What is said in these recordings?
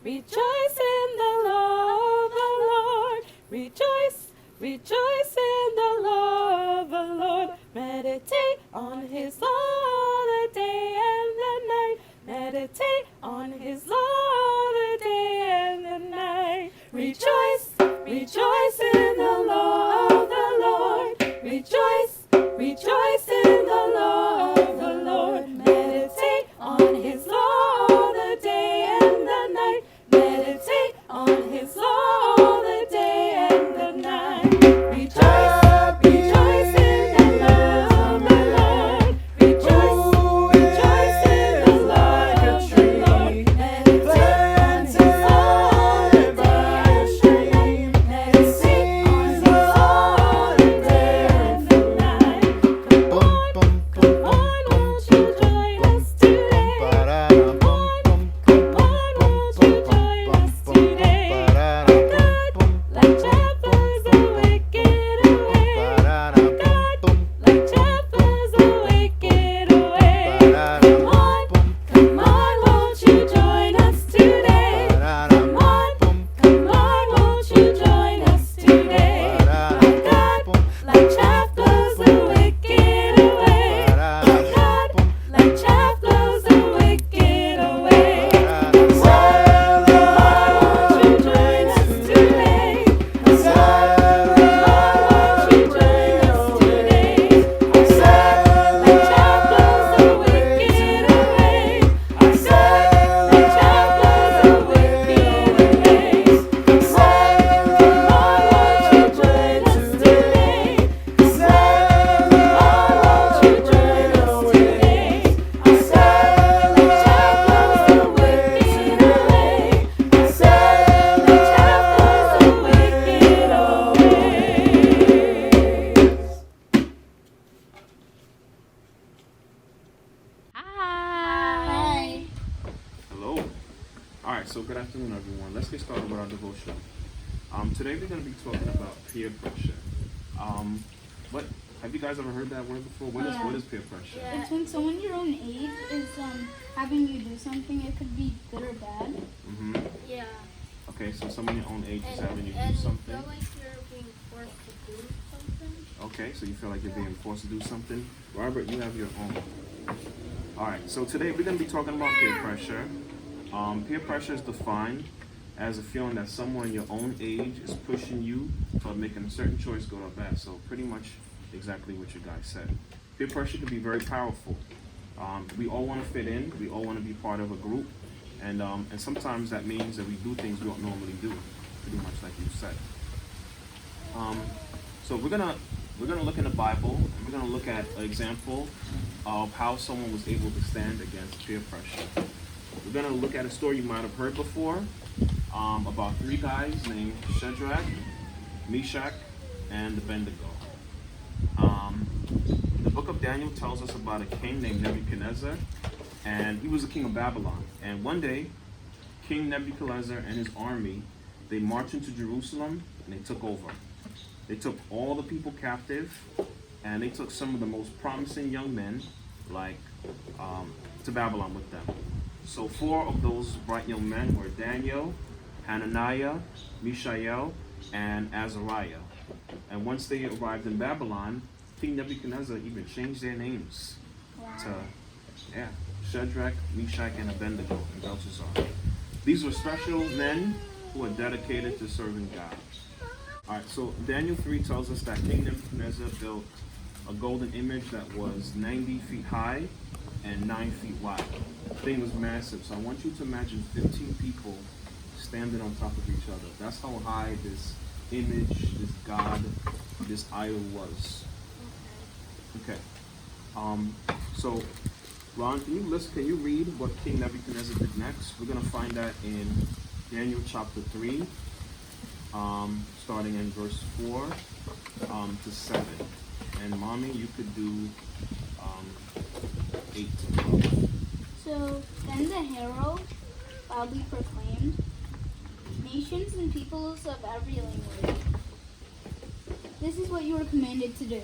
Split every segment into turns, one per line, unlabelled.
Rejoice in the Lord. Rejoice, rejoice in the Lord. Meditate on his law the day and the night. Meditate on his law the day and the night. Rejoice, rejoice in the law of the Lord. Rejoice, rejoice in the law of the Lord. Meditate on his law the day and the night. Meditate on his law the day and the night. Rejoice, rejoice in the law of the Lord. Rejoice, rejoice in the law of the Lord. Meditate on his law the day and the night. Meditate on his law the day and the night. Come on, won't you join us today? Come on, won't you join us today? God, like shepherds the wicked away. God, like shepherds the wicked away. Come on, won't you join us today? Come on, won't you join us today? God, like shepherds the wicked away. God, like shepherds the wicked away. Come on, won't you join us today? Come on, won't you join us today? Like shepherds the wicked away. Like shepherds the wicked away. Come on, won't you join us today? Come on, won't you join us today? Like shepherds the wicked away. Like shepherds the wicked away. Hi.
Hello. All right, so good afternoon, everyone. Let's get started with our devotion. Today we're going to be talking about peer pressure. What have you guys ever heard that word before? What is peer pressure?
It's when someone your own age is having you do something. It could be good or bad.
Mm-hmm.
Yeah.
Okay, so someone your own age is having you do
and
something.
feel like you're being forced to do something.
Okay, so you feel like you're being forced to do something. Robert, you have your own. All right, so today we're going to be talking about peer pressure. Peer pressure is defined as a feeling that someone your own age is pushing you toward making a certain choice, good or bad. So pretty much exactly what you guys said. Peer pressure can be very powerful. We all want to fit in. We all want to be part of a group. And sometimes that means that we do things we don't normally do, pretty much like you said. So we're gonna look in the Bible, and we're gonna look at an example of how someone was able to stand against peer pressure. We're gonna look at a story you might have heard before about three guys named Shadrach, Meshach, and Abednego. The book of Daniel tells us about a king named Nebuchadnezzar, and he was the king of Babylon. And one day, King Nebuchadnezzar and his army, they marched into Jerusalem and they took over. They took all the people captive, and they took some of the most promising young men, to Babylon with them. So 4 of those bright young men were Daniel, Hananiah, Mishael, and Azariah. And once they arrived in Babylon, King Nebuchadnezzar even changed their names to Shadrach, Meshach, and Abednego, and Belshazzar. These were special men who were dedicated to serving God. All right, so Daniel 3 tells us that King Nebuchadnezzar built a golden image that was 90 feet high and 9 feet wide. The thing was massive, so I want you to imagine 15 people standing on top of each other. That's how high this image, this god, this idol was. Okay. So Ron, can you read what King Nebuchadnezzar did next? We're gonna find that in Daniel chapter 3, starting in verse 4 to 7. And Mommy, you could do 8 to 12.
So then the herald loudly proclaimed, "Nations and peoples of every language, this is what you are commanded to do.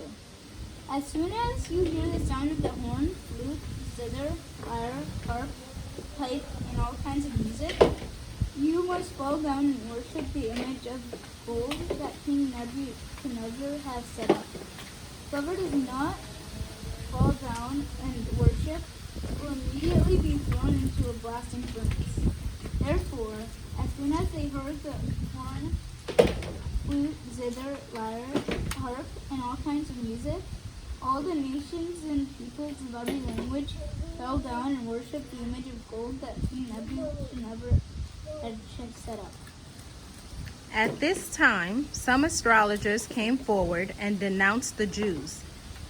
As soon as you hear the sound of the horn, flute, zither, lyre, harp, pipe, and all kinds of music, You must fall down and worship the image of gold that King Nebuchadnezzar has set up. Whoever does not fall down and worship will immediately be thrown into a blasting furnace. Therefore, as soon as they heard the horn, flute, zither, lyre, harp, and all kinds of music, all the nations and peoples of every language fell down and worshipped the image of gold that King Nebuchadnezzar had set up.
At this time, some astrologers came forward and denounced the Jews.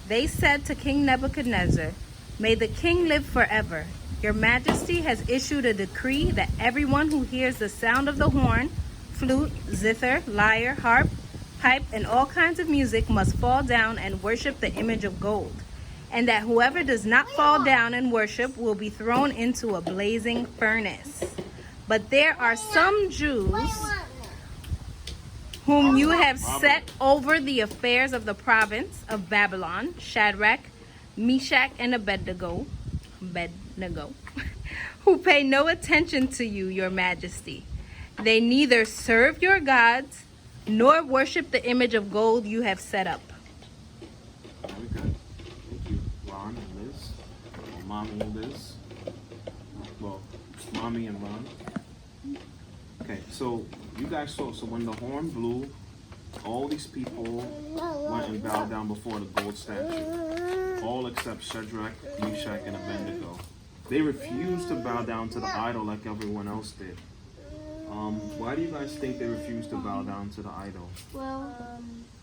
They said to King Nebuchadnezzar, "May the king live forever. Your Majesty has issued a decree that everyone who hears the sound of the horn, flute, zither, lyre, harp, pipe, and all kinds of music must fall down and worship the image of gold, and that whoever does not fall down and worship will be thrown into a blazing furnace. But there are some Jews whom you have set over the affairs of the province of Babylon, Shadrach, Meshach, and Abednego, who pay no attention to you, your Majesty. They neither serve your gods nor worship the image of gold you have set up."
Very good. Thank you, Ron and Liz. Or Mommy and Liz. Well, Mommy and Ron. Okay, so you guys saw, so when the horn blew, all these people went and bowed down before the gold statue. All except Shadrach, Meshach, and Abednego. They refused to bow down to the idol like everyone else did. Why do you guys think they refused to bow down to the idol?
Well,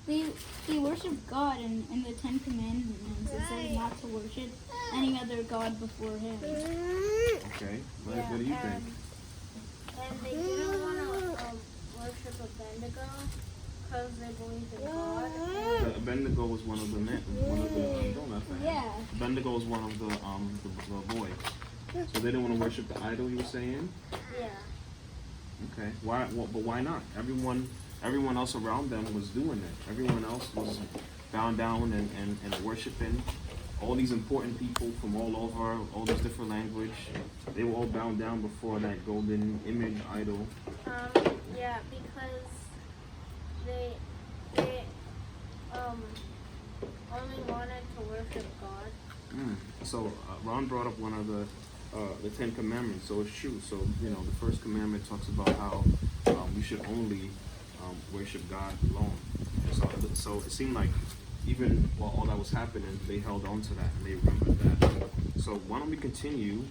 they worship God in the Ten Commandments. It says not to worship any other god before Him.
Okay, what do you think?
And they didn't want to worship Abednego because they believed in God.
Abednego was one of the men. Don't laugh at him.
Yeah.
Abednego was one of the boys. So they didn't want to worship the idol. You were saying?
Yeah.
Okay. Why? But why not? Everyone else around them was doing it. Everyone else was bowing down and worshiping. All these important people from all over, all these different language, they were all bowing down before that golden image idol.
Yeah, because they only wanted to worship God.
So Ron brought up one of the Ten Commandments, so it's true. So the first commandment talks about how we should only worship God alone. So it seemed like even while all that was happening, they held on to that and they remembered that. So why don't we continue?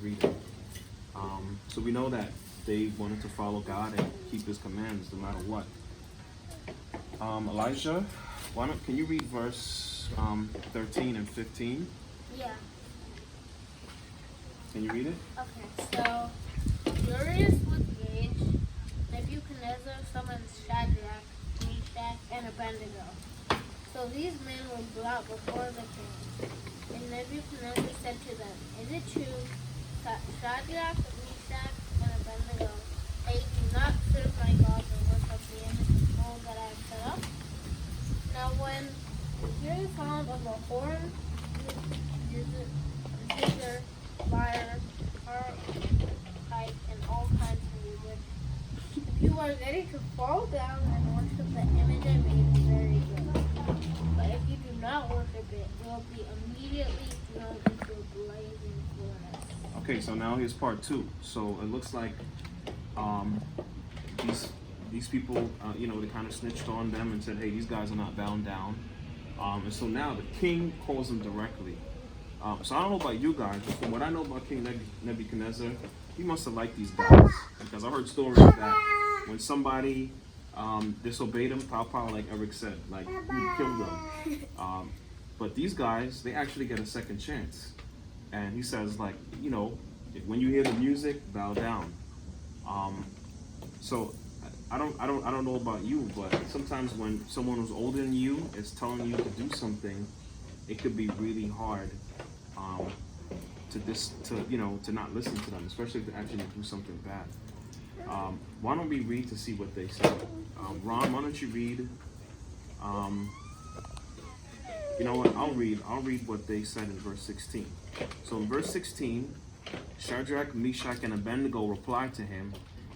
Reading? So we know that they wanted to follow God and keep His commands no matter what. Elijah, can you read verse 13 and 15?
Yeah.
Can you read it?
Okay, so furious with rage, Nebuchadnezzar summoned Shadrach, Meshach, and Abednego. So these men were brought before the king. And Nebuchadnezzar said to them, "Is it true, Shadrach, Meshach, and Abednego, that you do not serve my gods or worship the image of gold that I have set up?" Now when you hear the sound of a horn, zither, lyre, harp, pipe, and all kinds of music, if you are ready to fall down and worship the image I made, very good. But if you do not worship it, you will be immediately thrown into a blazing furnace.
Okay, so now here's part 2. So it looks like these people, they kind of snitched on them and said, "Hey, these guys are not bound down." And so now the king calls them directly. So I don't know about you guys, but from what I know about King Nebuchadnezzar, he must have liked these guys, because I heard stories that when somebody disobeyed him, pow, like Eric said, like he would kill them. But these guys, they actually get a second chance. And he says, like, when you hear the music, bow down. So I don't know about you, but sometimes when someone who's older than you is telling you to do something, it could be really hard to not listen to them, especially if they actually do something bad. Why don't we read to see what they say? Ron, why don't you read? You know what? I'll read what they said in verse 16. So in verse 16, Shadrach, Meshach, and Abednego replied to him,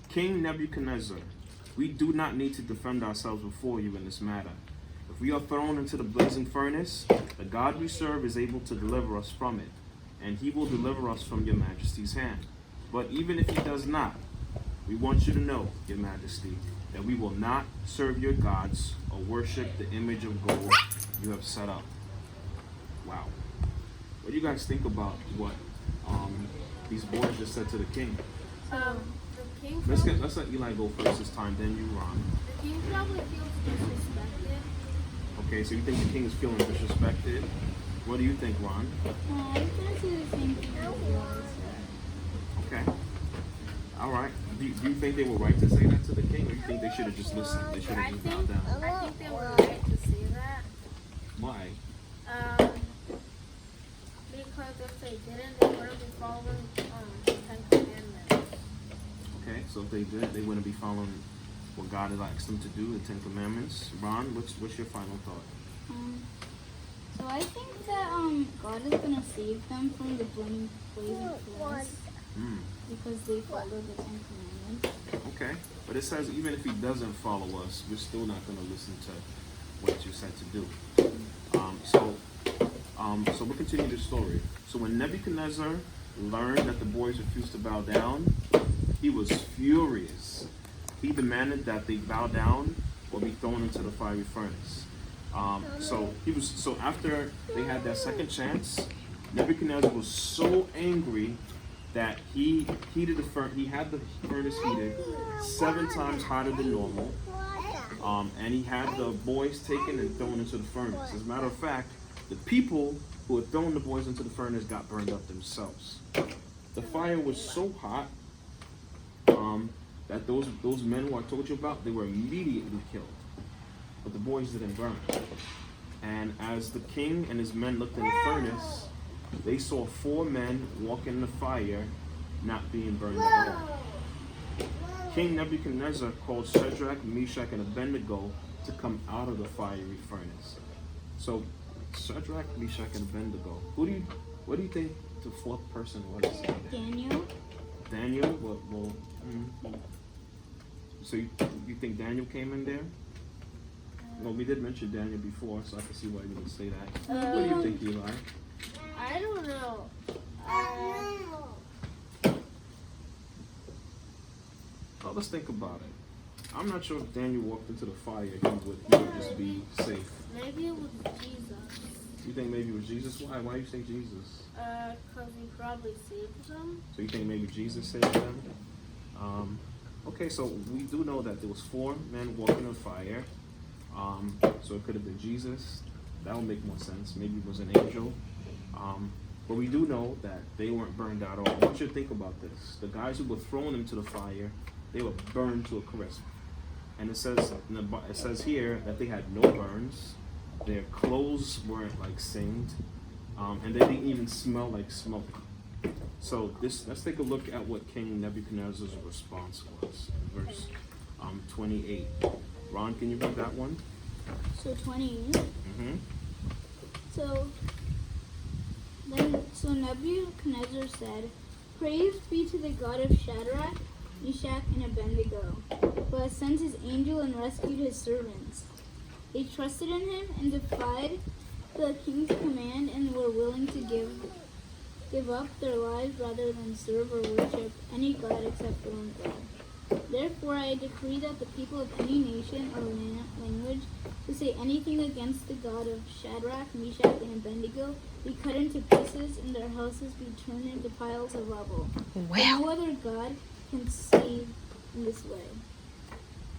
King Nebuchadnezzar, we do not need to defend ourselves before you in this matter. If we are thrown into the blazing furnace, the God we serve is able to deliver us from it, and he will deliver us from your majesty's hand. But even if he does not, we want you to know, your majesty, that we will not serve your gods or worship the image of gold you have set up. Wow. What do you guys think about what these boys just said to the king?
The king
Let's
probably,
let Eli go first this time, then you, Ron.
the king probably feels disrespected.
Okay, so you think the king is feeling disrespected? What do you think, Ron?
I was gonna say the same thing as you always said.
Okay. All right. Do you think they were right to say that to the king, or you think they should have just listened? They should have just bowed down.
I think they were right to say that.
Why?
Because if they didn't, they wouldn't be following the Ten Commandments.
Okay, so if they did, they wouldn't be following what God had asked them to do, the Ten Commandments. Ron, what's your final thought?
So I think that God is gonna save them from the blazing furnace because they follow the Ten Commandments.
Okay, but it says even if he doesn't follow us, we're still not going to listen to what you said to do. So we'll continue the story. So when Nebuchadnezzar learned that the boys refused to bow down, he was furious. He demanded that they bow down or be thrown into the fiery furnace. So after they had that second chance, Nebuchadnezzar was so angry that he had the furnace heated 7 times hotter than normal, and he had the boys taken and thrown into the furnace. As a matter of fact, the people who had thrown the boys into the furnace got burned up themselves. The fire was so hot that those men who I told you about, they were immediately killed, but the boys didn't burn. And as the king and his men looked in the furnace, they saw 4 men walk in the fire, not being burned at all. King Nebuchadnezzar called Shadrach, Meshach, and Abednego to come out of the fiery furnace. So, Shadrach, Meshach, and Abednego. What do you think the 4th person was?
Daniel.
Daniel? So you think Daniel came in there? Well, we did mention Daniel before, so I can see why you would say that. What do you think, Eli?
I don't know.
Well, let's think about it. I'm not sure if Daniel walked into the fire, he would just be safe.
Maybe it was Jesus.
You think maybe it was Jesus? Why? Why you say Jesus?
Because he probably saved them.
So you think maybe Jesus saved them? Okay, so we do know that there was 4 men walking in fire. So it could have been Jesus. That would make more sense. Maybe it was an angel. But we do know that they weren't burned at all. I want you to think about this. The guys who were thrown into the fire, they were burned to a crisp. And it says here that they had no burns. Their clothes weren't like singed. And they didn't even smell like smoke. So let's take a look at what King Nebuchadnezzar's response was. Verse 28. Ron, can you read that one?
So 28.
Mm-hmm.
So Nebuchadnezzar said, "Praise be to the God of Shadrach, Meshach, and Abednego, who has sent his angel and rescued his servants. They trusted in him and defied the king's command and were willing to give up their lives rather than serve or worship any god except their own God. Therefore I decree that the people of any nation or language who say anything against the God of Shadrach, Meshach, and Abednego be cut into pieces and their houses be turned into piles of rubble.
Wow.
No other God can save in this way."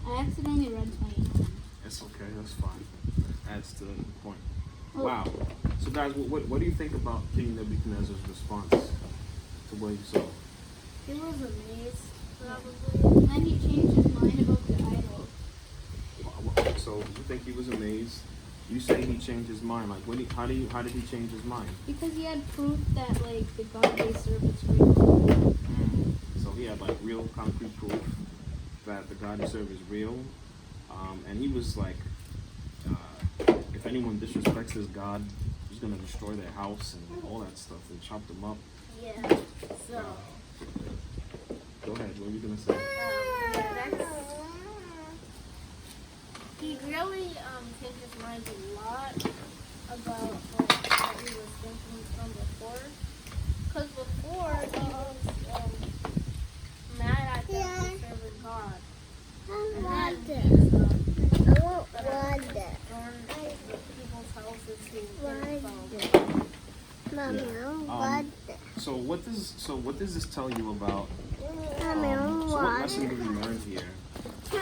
I accidentally read 28.
It's okay, that's fine. Adds to the point.
Oh.
Wow. So guys, what do you think about King Nebuchadnezzar's response to what he saw?
He was amazed, probably.
And then he changed his mind about the idol.
So you think he was amazed? You say he changed his mind. Like, how did he change his mind?
Because he had proof that, like, the God they serve is real.
So he had like real concrete proof that the God he served is real. And he was like, if anyone disrespects his God, he's going to destroy their house and all that stuff and chop them up.
Yeah. So,
Go ahead. What are you gonna say?
he really changed his mind a lot about what he was thinking from before. Because before he was mad at them for serving God. And then he was the people's houses who
So what does this tell you about? So what lesson do we learn here from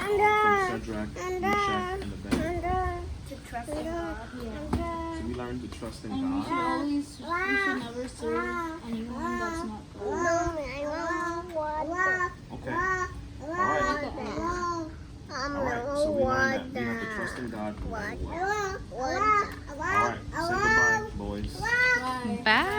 Shadrach, Meshach, and Abednego?
to trust in God.
So we learn to trust in
And we should
God.
always, we should never serve anyone that's not God.
Okay. All right. All right. So we learned that we have to trust in God no matter what. All right. Say goodbye, boys.
Bye.
Bye.